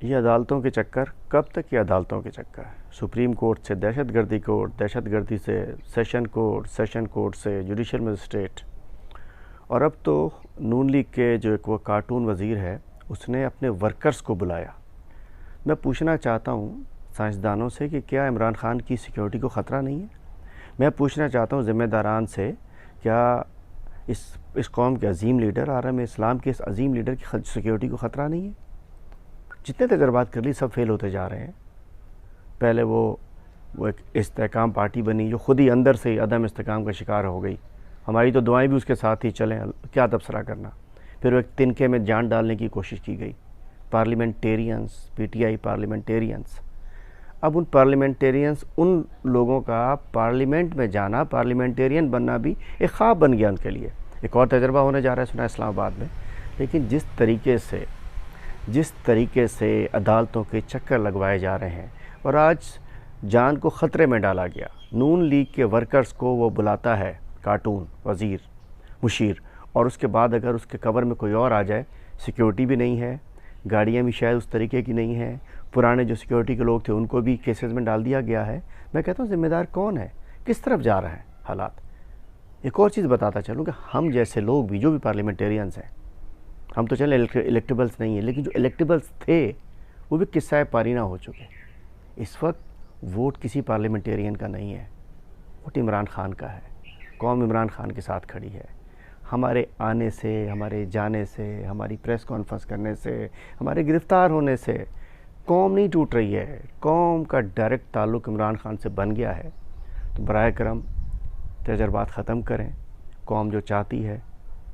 یہ عدالتوں کے چکر کب تک؟ یہ عدالتوں کے چکر سپریم کورٹ سے دہشت گردی کورٹ، دہشت گردی سے سیشن کورٹ، سیشن کورٹ سے جوڈیشل مجسٹریٹ، اور اب تو نون لیگ کے جو ایک وہ کارٹون وزیر ہے اس نے اپنے ورکرز کو بلایا۔ میں پوچھنا چاہتا ہوں سائنسدانوں سے کہ کیا عمران خان کی سیکیورٹی کو خطرہ نہیں ہے؟ میں پوچھنا چاہتا ہوں ذمہ داران سے، کیا اس قوم کے عظیم لیڈر عالم اسلام کے اس عظیم لیڈر کی سیکیورٹی کو خطرہ نہیں ہے؟ جتنے تجربات کر لی سب فیل ہوتے جا رہے ہیں۔ پہلے وہ ایک استحکام پارٹی بنی جو خود ہی اندر سے عدم استحکام کا شکار ہو گئی، ہماری تو دعائیں بھی اس کے ساتھ ہی چلیں، کیا تبصرہ کرنا۔ پھر وہ ایک تنکے میں جان ڈالنے کی کوشش کی گئی، parliamentarians, P T I parliamentarians. اب ان پارلیمنٹیرینز، ان لوگوں کا پارلیمنٹ میں جانا، پارلیمنٹیرین بننا بھی ایک خواب بن گیا ان کے لیے۔ ایک اور تجربہ ہونے جا رہا ہے سنا اسلام آباد میں۔ لیکن جس طریقے سے عدالتوں کے چکر لگوائے جا رہے ہیں اور آج جان کو خطرے میں ڈالا گیا، نون لیگ کے ورکرز کو وہ بلاتا ہے کارٹون وزیر مشیر، اور اس کے بعد اگر اس کے کور میں کوئی اور آ جائے، سیکیورٹی بھی نہیں ہے، گاڑیاں بھی شاید اس طریقے کی نہیں ہیں، پرانے جو سیکیورٹی کے لوگ تھے ان کو بھی کیسز میں ڈال دیا گیا ہے۔ میں کہتا ہوں ذمہ دار کون ہے؟ کس طرف جا رہا ہے حالات؟ ایک اور چیز بتاتا چلوں کہ ہم جیسے لوگ بھی، جو بھی پارلیمنٹیرینز ہیں، ہم تو چلیں الیکٹیبلز نہیں ہیں، لیکن جو الیکٹیبلز تھے وہ بھی قصہ پارینہ ہو چکے۔ اس وقت ووٹ کسی پارلیمنٹیرین کا نہیں ہے، ووٹ عمران خان کا ہے۔ قوم عمران خان کے ساتھ کھڑی ہے۔ ہمارے آنے سے، ہمارے جانے سے، ہماری پریس کانفرنس کرنے سے، ہمارے گرفتار ہونے سے قوم نہیں ٹوٹ رہی ہے، قوم کا ڈائریکٹ تعلق عمران خان سے بن گیا ہے۔ تو براہ کرم تجربات ختم کریں، قوم جو چاہتی ہے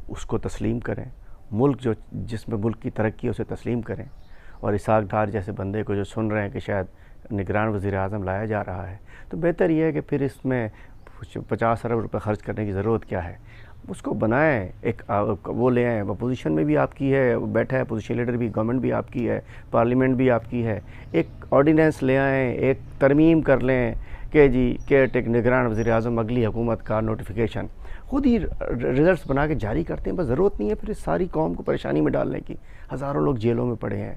اس کو تسلیم کریں، ملک جس میں ملک کی ترقی ہے اسے تسلیم کریں، اور اسحاق ڈار جیسے بندے کو جو سن رہے ہیں کہ شاید نگران وزیر اعظم لایا جا رہا ہے، تو بہتر یہ ہے کہ پھر اس میں 50 ارب روپے خرچ کرنے کی ضرورت کیا ہے؟ اس کو بنائیں، ایک وہ لے آئیں، اپوزیشن میں بھی آپ کی ہے، بیٹھا ہے اپوزیشن لیڈر بھی، گورنمنٹ بھی آپ کی ہے، پارلیمنٹ بھی آپ کی ہے، ایک آرڈیننس لے آئیں، ایک ترمیم کر لیں کہ جی کیئر نگران وزیر اعظم اگلی حکومت کا نوٹیفیکیشن خود ہی ریزلٹس بنا کے جاری کرتے ہیں۔ بس ضرورت نہیں ہے پھر اس ساری قوم کو پریشانی میں ڈالنے کی۔ ہزاروں لوگ جیلوں میں پڑے ہیں،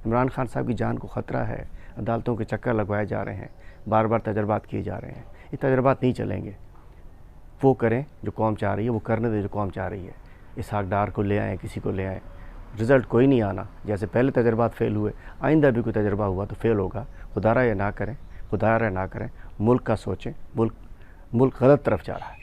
عمران خان صاحب کی جان کو خطرہ ہے، عدالتوں کے چکر لگوائے جا رہے ہیں، بار بار تجربات کیے جا رہے ہیں۔ یہ تجربات نہیں چلیں گے۔ وہ کریں جو قوم چاہ رہی ہے، وہ کرنے دیں جو قوم چاہ رہی ہے۔ اسحاق ڈار کو لے آئیں، کسی کو لے آئیں، رزلٹ کوئی نہیں آنا۔ جیسے پہلے تجربات فیل ہوئے، آئندہ بھی کوئی تجربہ ہوا تو فیل ہوگا۔ خدا رہا نہ کریں، خدا رہا نہ کریں، ملک کا سوچیں، ملک غلط طرف جا رہا ہے۔